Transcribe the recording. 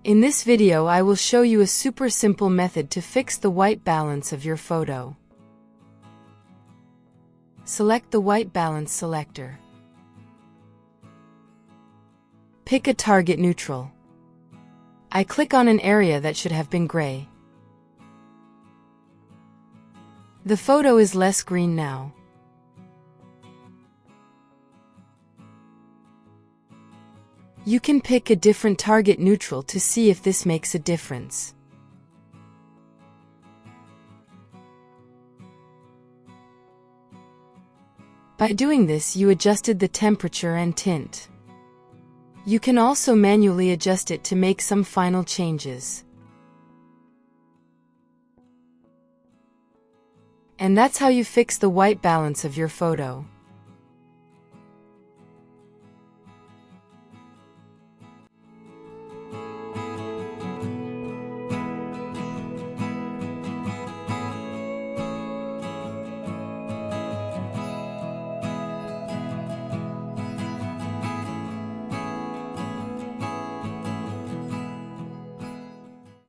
In this video I will show you a super simple method to fix the white balance of your photo. Select the white balance selector. Pick a target neutral. I click on an area that should have been gray. The photo is less green now. You can pick a different target neutral to see if this makes a difference. By doing this, you adjusted the temperature and tint. You can also manually adjust it to make some final changes. And that's how you fix the white balance of your photo.